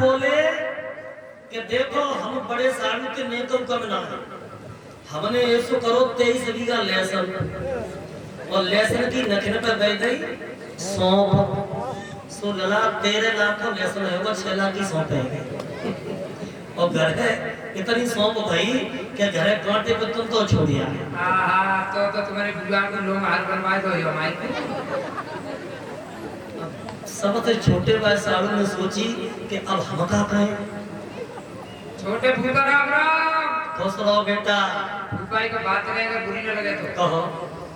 बोले कि देखो हम बड़े साधु के नेतों कम ना है, हमने ऐसो करो 23 बीघा लहसुन और लहसुन की नखने पर गई गई सौंप सो लला 13 लाख का लहसुन है वो 6 लाख की सौंप है और घर है इतनी सौंप भाई क्या घर है कांटे पे तुम तो छोड़ दिया। हाँ तो तुम्हारे बुआ को लोग हाल बनवाए दो हमारी सबसे छोटे भाई साहब ने सोची कि अब हम क्या करें। छोटे भूता राम राम खुश रहो बेटा। बुआई का बात रहेगा बुरी न लगे तो कहो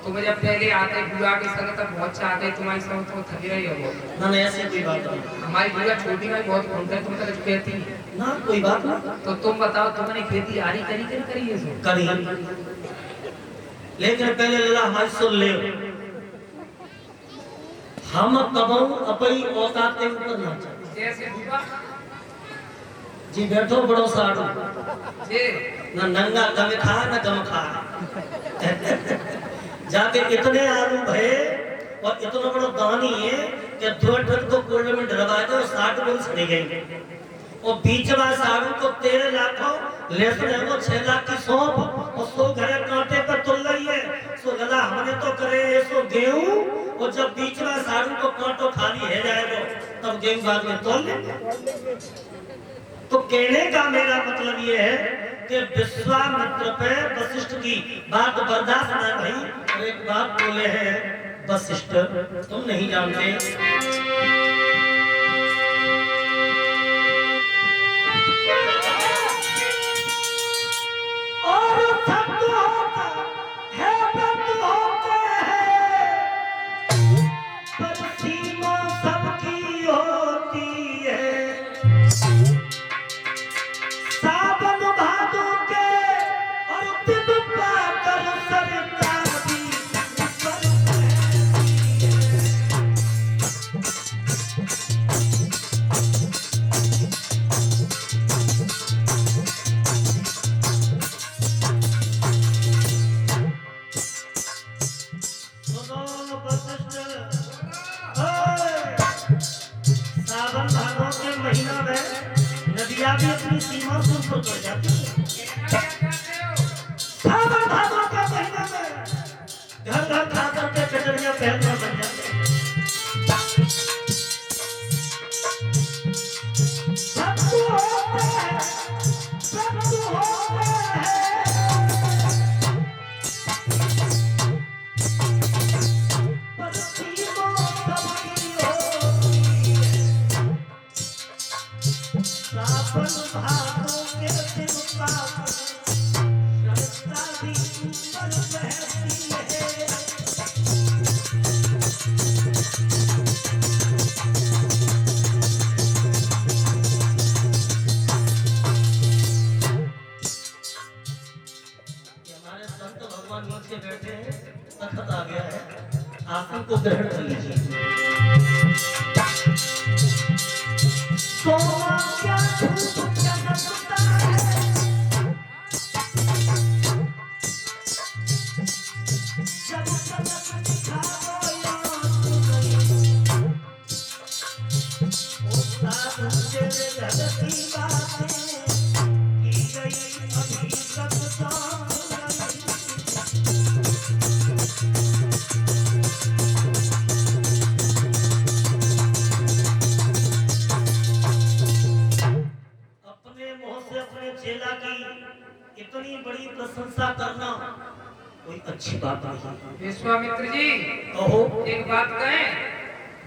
तुम जब पहले आते बुआ के संग तक बहुत अच्छा आते तुम्हारी संग तो थकी रही हो बहुत ना ऐसी कोई बात नहीं। हमारी बुआ छोटी भाई बहुत घूमते तुम तक कहती ना कोई बात नहीं। तो तुम बताओ तुमने खेती आरी करी है सो करी लेकिन पहले लला हमारी सुन ले हम कबहू अपनी औकात के ऊपर ना चले। जैसे बुआ जी बैठो बड़ो साड़ू जे ना नंगा गम खा ना गम खा जाके इतने आलू भये और इतना बड़ा दानी है कि 2 टन को कोल्ड में डरवा दो 60 बोरी सड़ी गई और बीच में साड़ू को 13 लाख लहसुन है वो 6 लाख की सौंप और 100 घरे कांटे पर तुल रही है। सो गला हमने तो करे सो गेहूं और जब बीच में साड़ू को कांटो खाली है जाएगा तब गेहूं बाद में तोल लेंगे। तो कहने का मेरा मतलब ये है कि विश्वामित्र पे वशिष्ठ की बात बर्दाश्त ना भाई और एक बात बोले हैं वशिष्ठ तुम नहीं जानते नदियाँ भी अपनी सीमा से ऊपर बढ़ जाती है। सावन भादों के महीने में घर घर खा करके कचरियाँ पहनना बन जाते हैं। सब तो होता है, सब तो होता है। पर सीमा सबकी होती है। सावन भादों के दिन पास शरता भी ऊपर बहती है। हमारे संत भगवान नीचे बैठे हैं तखत आ गया है आसन को ग्रहण कर लीजिए। इतनी बड़ी प्रशंसा करना कोई अच्छी बात नहीं। विश्वामित्र जी कहो एक बात कहें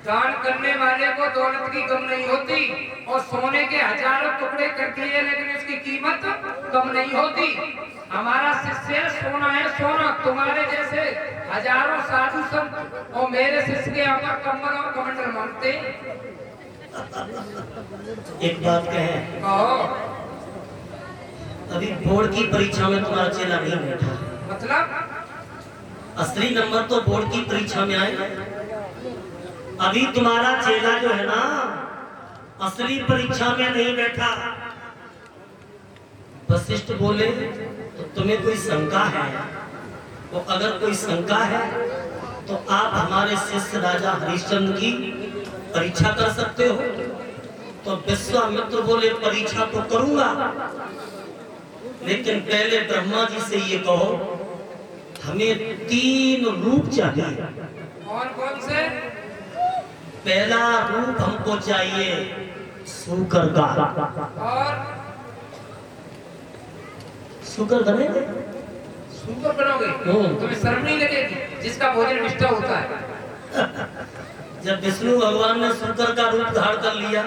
दान करने वाले को दौलत की कम नहीं होती और सोने के हजारों टुकड़े कर दिए लेकिन उसकी कीमत कम नहीं होती। हमारा शिष्य सोना है सोना तुम्हारे जैसे हजारों साधु संत और मेरे शिष्य के अमर कमल और कमंडल मांगते। एक बात कहें कहो अभी बोर्ड की परीक्षा में तुम्हारा चेला नहीं बैठा मतलब असली नंबर तो बोर्ड की परीक्षा में आए। अभी तुम्हारा चेला जो है ना असली परीक्षा में नहीं बैठा। वशिष्ठ बोले तो तुम्हें कोई शंका है तो अगर कोई शंका है तो आप हमारे शिष्य राजा हरिश्चंद्र की परीक्षा कर सकते हो। तो विश्वामित्र बोले परीक्षा तो करूंगा, लेकिन पहले ब्रह्मा जी से ये कहो हमें 3 रूप चाहिए। कौन कौन से? पहला रूप हमको चाहिए सूकर का। और सूकर बनेंगे? सूकर बनोगे? तुम्हें शर्म नहीं लगेगी? जिसका भोजन मिष्टा होता है। जब विष्णु भगवान ने सूकर का रूप धारण कर लिया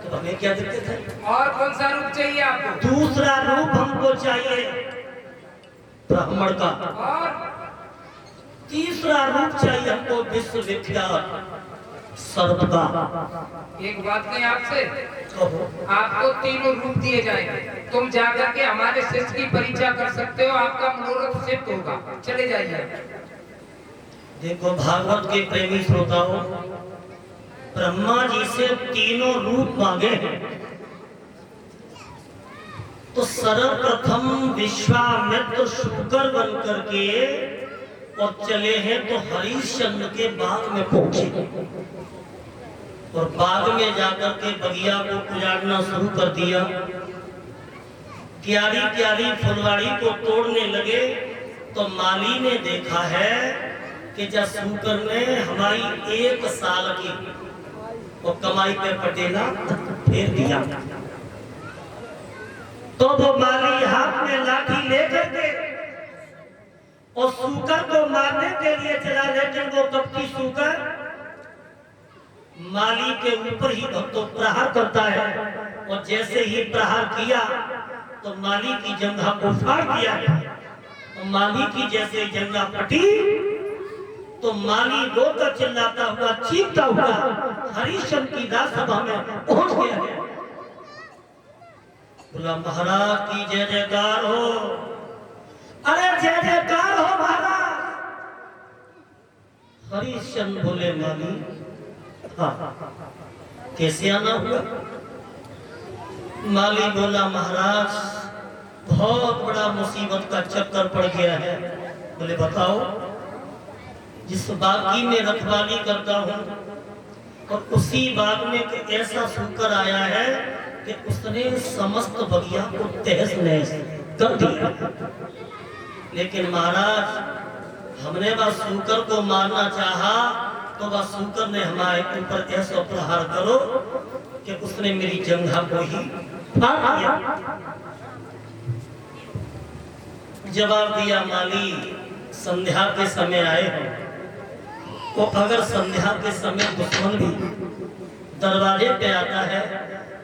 तो हमें क्या दिक्कत है? और कौन सा रूप चाहिए आपको? दूसरा रूप हमको चाहिए ब्राह्मण का। और तीसरा रूप चाहिए हमको विश्व विख्यात सर्प का। एक बात कहें आपसे, कहो। आपको 3 रूप दिए जाएंगे, तुम जाकर के हमारे शिष्य की परीक्षा कर सकते हो, आपका मनोरथ सिद्ध होगा। चले जाइए। देखो भागवत के प्रेमी श्रोताओं, ब्रह्मा जी से 3 रूप मांगे हैं, तो सर्वप्रथम विश्वामित्र शुकर बन करके और चले हैं तो हरिश्चंद्र के बाग में पहुंचे और बाग में जाकर के बगिया को उजाड़ना शुरू कर दिया। क्यारी क्यारी फुलवाड़ी को तोड़ने लगे तो माली ने देखा है कि जब शुकर ने हमारी 1 साल की वो कमाई पे पटेला फेर दिया, तो वो माली हाथ में लाठी लेकर के और सूकर को मारने के लिए चला, लेकिन वो कपटी सूकर माली के ऊपर ही भक्तों प्रहार करता है और जैसे ही प्रहार किया तो माली की जंघा को फाड़ दिया और माली की जैसे जंघा फटी तो माली रोकर चिल्लाता हुआ चीखता हुआ हरिश्चंद्र की राजसभा में पहुंच गया है। बोला महाराज की जय जयकार हो। अरे जय जयकार हो महाराज। हरिश्चंद्र बोले माली हाँ कैसे आना हुआ? माली बोला महाराज बहुत बड़ा मुसीबत का चक्कर पड़ गया है। बोले बताओ। जिस बागी में रखवाली करता हूँ और उसी बाग में एक ऐसा सूकर आया है कि उसने समस्त बगिया को तहस नहस कर दिया। लेकिन महाराज हमने वह सूकर को मारना चाहा तो वह सूकर ने हमारे ऊपर ऐसा प्रहार करो कि उसने मेरी जंघा को ही फाड़ दिया। जवाब दिया माली संध्या के समय आए हो तो अगर संध्या के समय दुश्मन भी दरवाजे पे आता है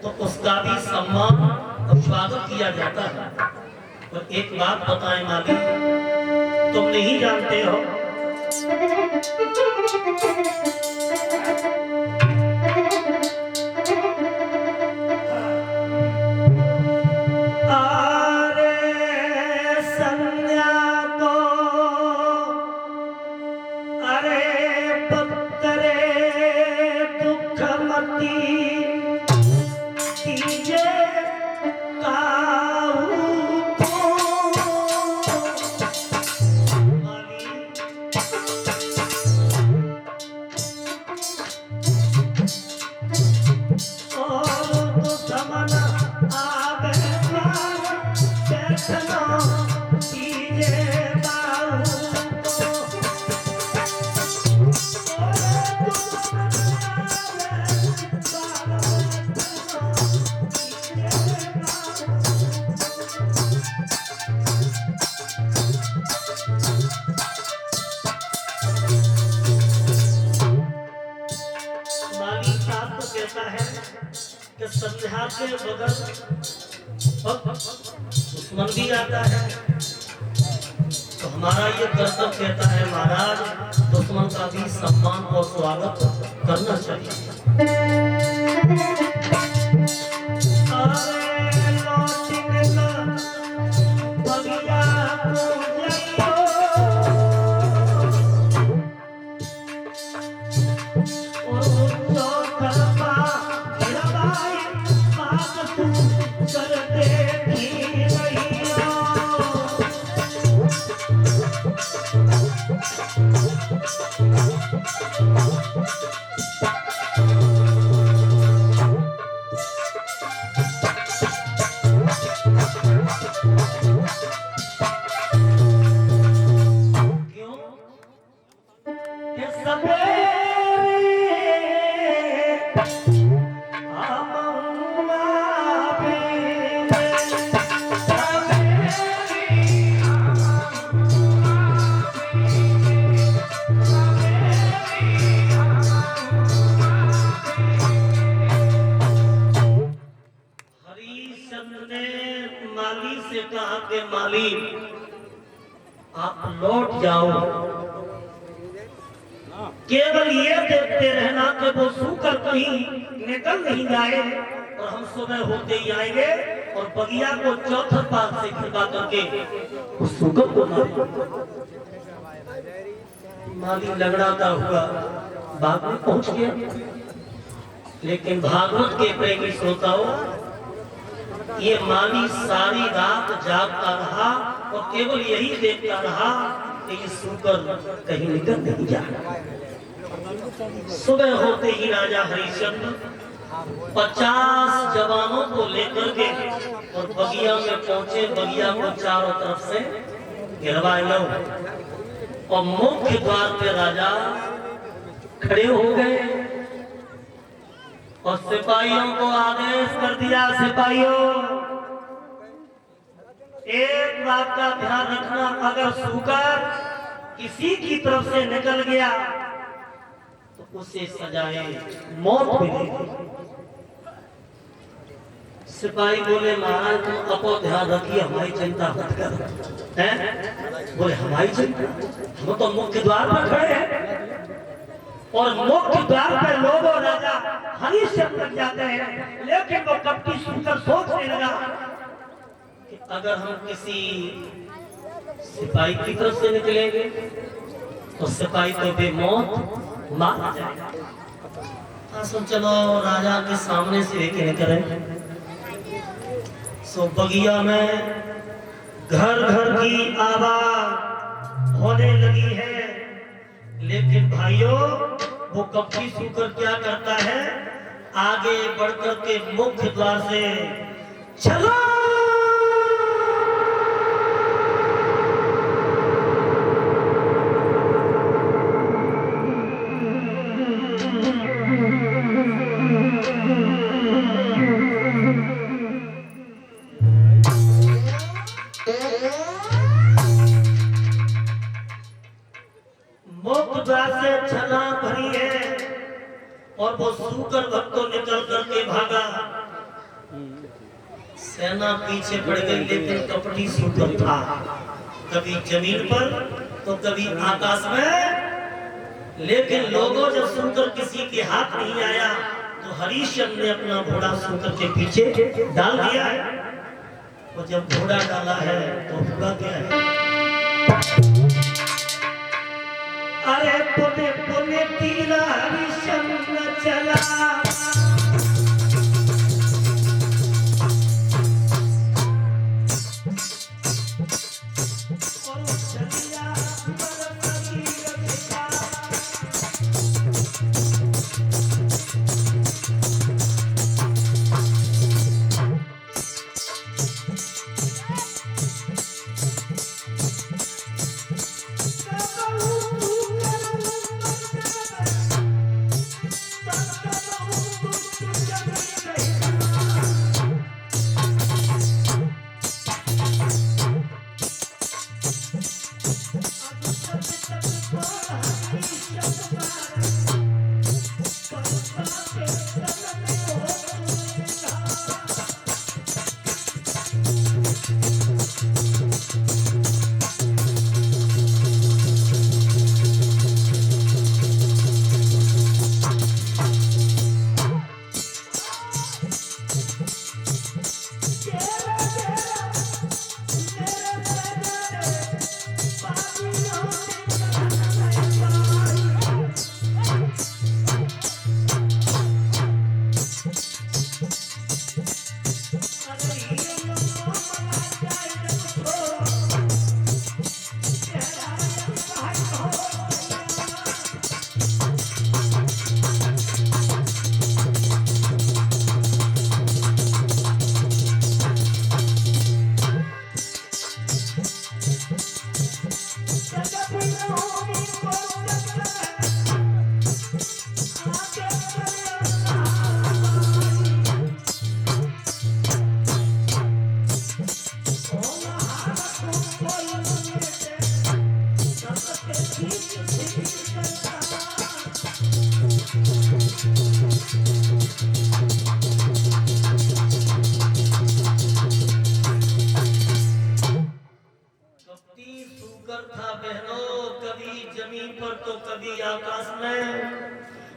तो उसका भी सम्मान और स्वागत किया जाता है। और एक बात बताएं माली, तुम नहीं जानते हो संध्या के बगल दुश्मन भी आता है तो हमारा ये कर्तव्य कहता है महाराज दुश्मन का भी सम्मान और स्वागत करना चाहिए। ने माली से कहा कि माली आप लौट जाओ, केवल ये देखते रहना कि वो सूकर कहीं निकल नहीं जाए और हम सुबह होते ही आएंगे और बगिया को चौथे पास से खिलवा करके उस सूकर को मारेंगे। माली लगड़ाता हुआ बाग में पहुंच गया। लेकिन भागवत के प्रेमी श्रोताओं, ये माली सारी रात जागता रहा और केवल यही देखता रहा कि ये सूकर कहीं निकल नहीं जा रहा। सुबह होते ही राजा हरिश्चंद्र 50 जवानों को लेकर के और बगिया में पहुंचे। बगिया को चारों तरफ से घेरवाए लो और मुख्य द्वार पे राजा खड़े हो गए और सिपाहियों को आदेश कर दिया, सिपाहियों एक बात का ध्यान रखना, अगर सूकर किसी की तरफ से निकल गया तो उसे सजाए मौत मिलेगी। सिपाही बोले महाराज तुम अपो ध्यान रखिए, हमारी चिंता मत करो। हैं? बोले हमारी चिंता, हम तो मुख्य द्वार पर खड़े हैं और मुख्य द्वार पर लोग और राजा हरिश्चंद्र लग जाते हैं। लेकिन वो कपटी सुनकर सोचने लगा कि अगर हम किसी सिपाही की तरफ से निकलेंगे तो सिपाही तो बेमौत मारा जाएगा। चलो राजा के सामने से लेके निकले। सो बगिया में घर घर की आवाज होने लगी है। लेकिन भाइयों वो कपटी सूकर क्या करता है, आगे बढ़कर के मुख्य द्वार से चलो से छलांग भरी है और वो सूकर भक्तों निकल करके भागा। सेना पीछे पड़ गई, लेकिन कपटी सूकर था, कभी जमीन पर तो कभी आकाश में। लेकिन लोगों जब सूकर किसी के हाथ नहीं आया तो हरिश्चंद्र ने अपना घोड़ा सूकर के पीछे डाल दिया है। और जब घोड़ा डाला है तो हुआ क्या है, अरे पुने पुने तीरा हरिश्चंद्र चला, और चलिया कभी आकाश में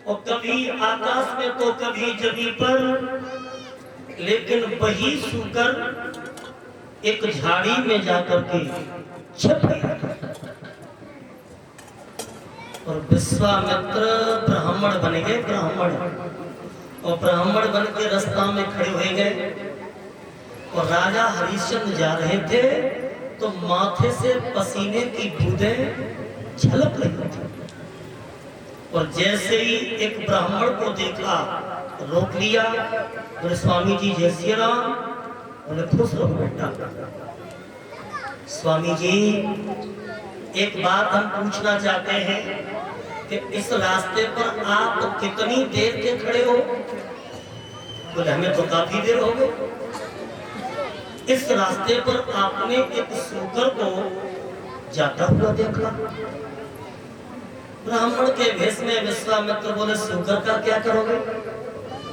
और कभी आकाश में तो कभी जमीन पर, लेकिन वही सूकर एक झाड़ी में जाकर के छिप गया। और विश्वामित्र ब्राह्मण बन गए, ब्राह्मण, और ब्राह्मण बन के रास्ता में खड़े हो गए। और राजा हरिश्चंद्र जा रहे थे तो माथे से पसीने की बूंदें झलक रही थी। और जैसे ही एक ब्राह्मण को देखा रोक लिया, बोले स्वामी जी जय श्री राम। बोले खुश रहो बेटा। स्वामी जी एक बात हम पूछना चाहते हैं कि इस रास्ते पर आप कितनी देर के खड़े हो? बोले हमें तो काफी देर हो गई। इस रास्ते पर आपने एक सूकर को जाता हुआ देखा। ब्राह्मण के भेष में विश्वामित्र बोले सूकर का क्या करोगे?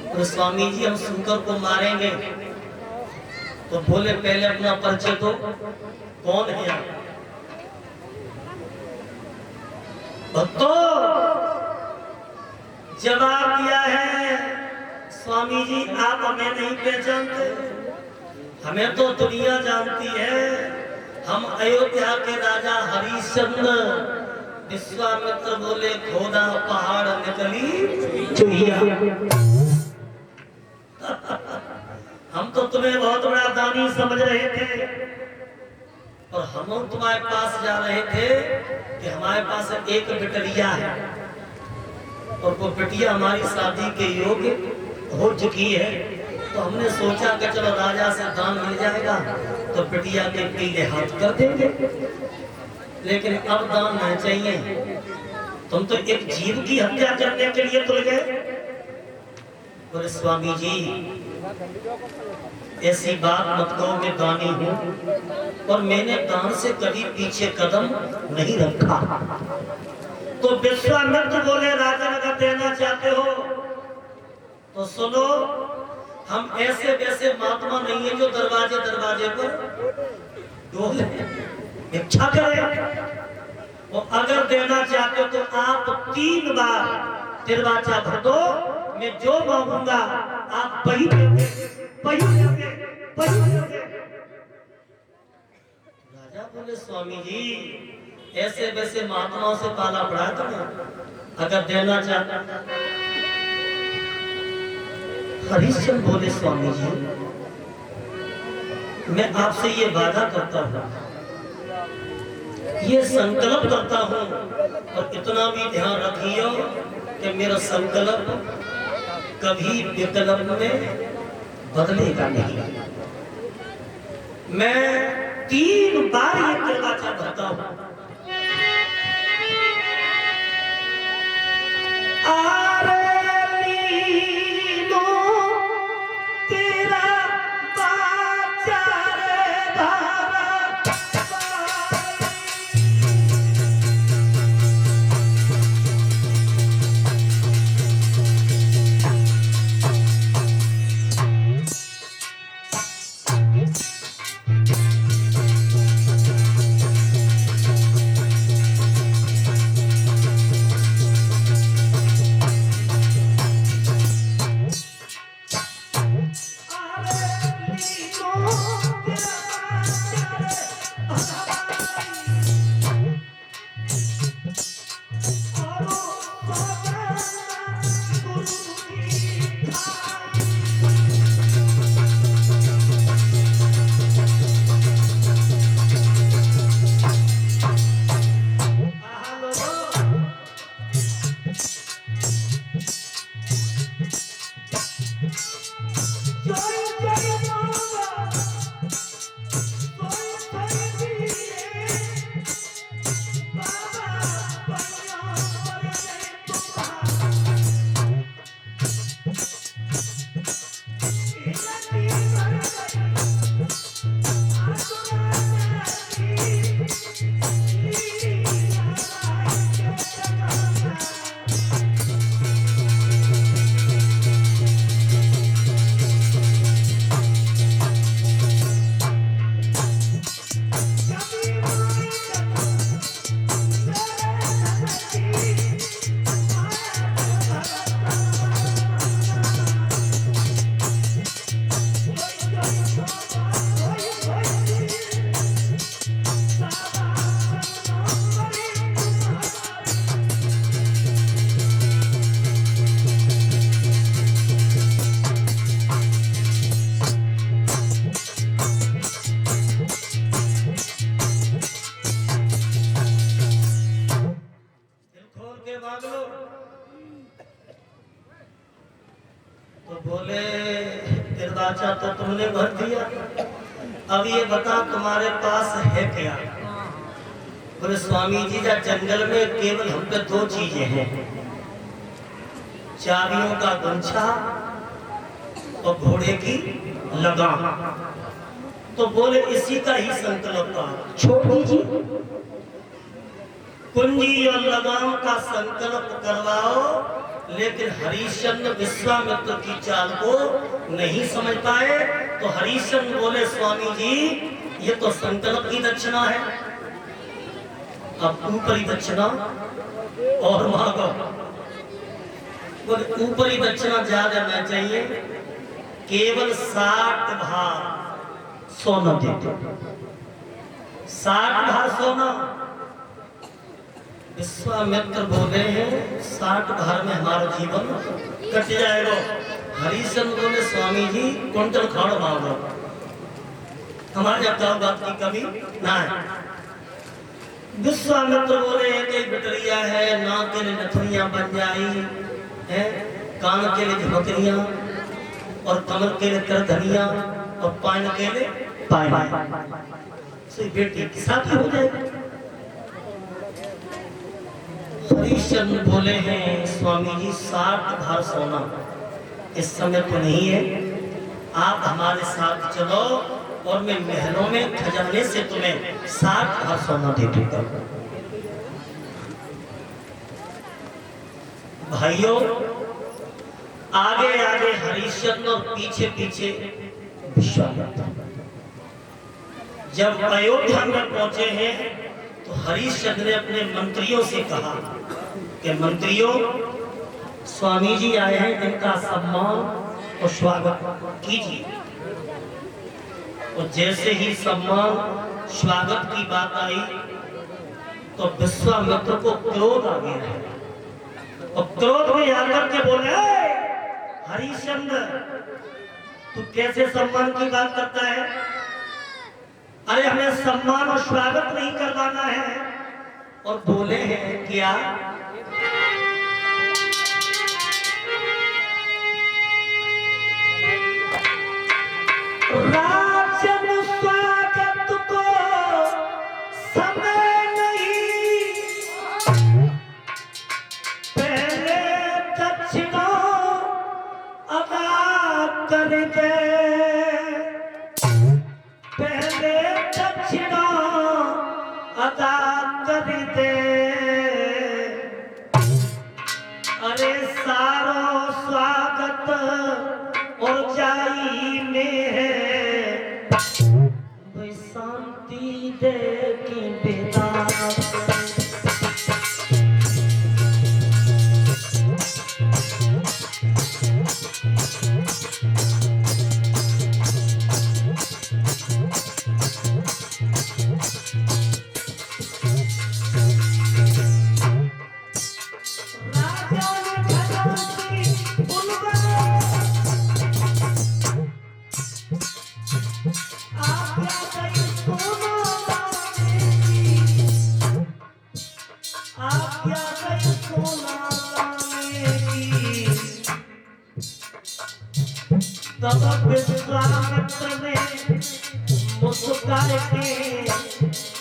बोले स्वामी जी हम सूकर को मारेंगे। तो बोले पहले अपना परिचय दो, कौन है आप? भक्तों जवाब दिया है स्वामी जी आप हमें नहीं पहचानते, हमें तो दुनिया जानती है। हम अयोध्या के राजा हरिश्चंद्र। विश्वामित्र बोले खोदा पहाड़ निकली चुहिया। हम तो तुम्हें बहुत बड़ा दानी समझ रहे थे और हम तुम्हारे पास जा रहे थे कि हमारे पास एक बिटिया है और वो बिटिया हमारी शादी के योग्य हो चुकी है। तो हमने सोचा कि चलो राजा से दान मिल जाएगा तो बिटिया के पीले हाथ कर देंगे, लेकिन अब दान नहीं चाहिए। तुम तो एक जीव की हत्या करने के लिए तुल गए। बोले स्वामी जी ऐसी बात मत कहो, मैं दानी हूँ और मैंने दान से कभी पीछे कदम नहीं रखा। तो विश्वामित्र बोले राजा अगर देना चाहते हो तो सुनो, हम ऐसे वैसे महात्मा नहीं है जो दरवाजे दरवाजे पर डोले इच्छा करें। और अगर देना चाहते हो तो आप 3 बार दरवाजा भर दो, मैं जो मांगूंगा आप वही दोगे, वही दोगे, वही दोगे। राजा बोले स्वामी जी ऐसे वैसे महात्माओं से पाला पड़ा है तुम्हें, अगर देना चाहते। हरिश्चंद्र बोले स्वामी जी मैं आपसे ये वादा करता हूँ, ये संकल्प करता हूँ और इतना भी ध्यान रखियो कि मेरा संकल्प कभी विकल्प में बदलेगा नहीं। मैं 3 बार ये दरवाजा भरता हूँ। बाचा तो तुमने भर दिया, अब ये बता तुम्हारे पास है क्या? बोले स्वामी जी जा जंगल में केवल हम पे दो चीजें हैं, चाबियों का गुंछा और घोड़े की लगाम। तो बोले इसी का ही संकल्प था, छोड़ दीजिए। कुंजी और लगाम का संकल्प करवाओ। लेकिन हरिश्चंद्र विश्वामित्र की चाल को नहीं समझ पाए, तो हरिश्चंद्र बोले स्वामी जी ये तो संकल्प की दक्षिणा है, अब ऊपरी दक्षिणा और मांगो। बोले ऊपरी दक्षिणा ज्यादा नहीं चाहिए, केवल 60 भार सोना दे दो। 60 भार सोना। विश्वामित्र बोले हैं 60 भार में हमारा जीवन कट जाएगा। हरिश्चंद्र बोले स्वामी जी कुंटल खाड़ मांगो, हमारे यहाँ बात की कमी ना है। विश्वामित्र बोले एक बिटरिया है, नाक के लिए नथुनियां बन जाई है, कान के लिए झमकरियां और कमर के लिए करधनियां और पान के लिए पायन से बेटी की शादी हो जाएगी। हरिश्चंद्र बोले हैं स्वामी जी 60 भार सोना इस समय तो नहीं है, आप हमारे साथ चलो और मैं महलों में खजाने से तुम्हें 60 भार सोना दे दूंगा। भाइयों आगे आगे हरिश्चंद्र और पीछे पीछे विश्वामित्र। जब अयोध्या में पहुंचे हैं तो हरिश्चंद्र ने अपने मंत्रियों से कहा कि मंत्रियों स्वामी जी आए हैं, इनका सम्मान और स्वागत कीजिए। और जैसे ही सम्मान स्वागत की बात आई तो विश्वामित्र को क्रोध आ गया और क्रोध में आकर के बोले हरिश्चंद्र तू कैसे सम्मान की बात करता है? अरे हमें सम्मान और स्वागत नहीं करवाना है। और बोले हैं क्या? राजन स्वागत को समय नहीं, पहले दक्षिणा अदा कर दे, पहले दक्षिणा अदा कर दे। अरे सारो स्वागत और जाई में है, शांति दे की बेटा। तब विश्वामित्र ने मुस्कुरा के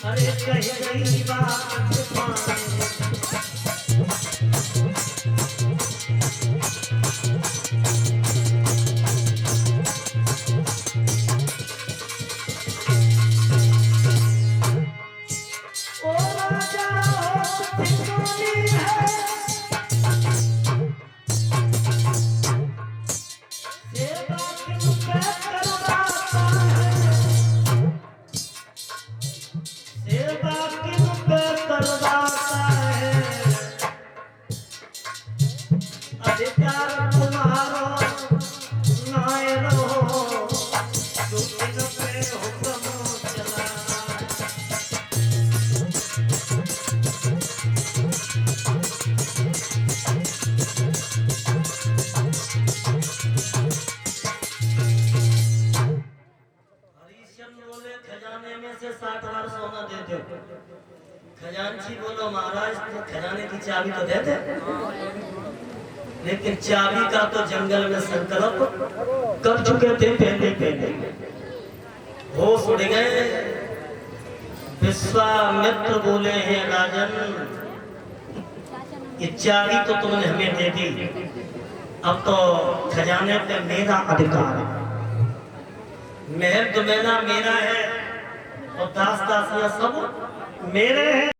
अरे कही गई बात खजांची बोलो महाराज तो खजाने की चाबी तो दे दे। लेकिन चाबी का तो जंगल में संकल्प कर चुके थे पहले पहले। होश उड़ गए। विश्वामित्र बोले हैं राजन, ये चाबी तो तुमने हमें दे दी, अब तो खजाने पे मेरा अधिकार है, महल तो मेरा है और दास दासियां सब मेरे हैं।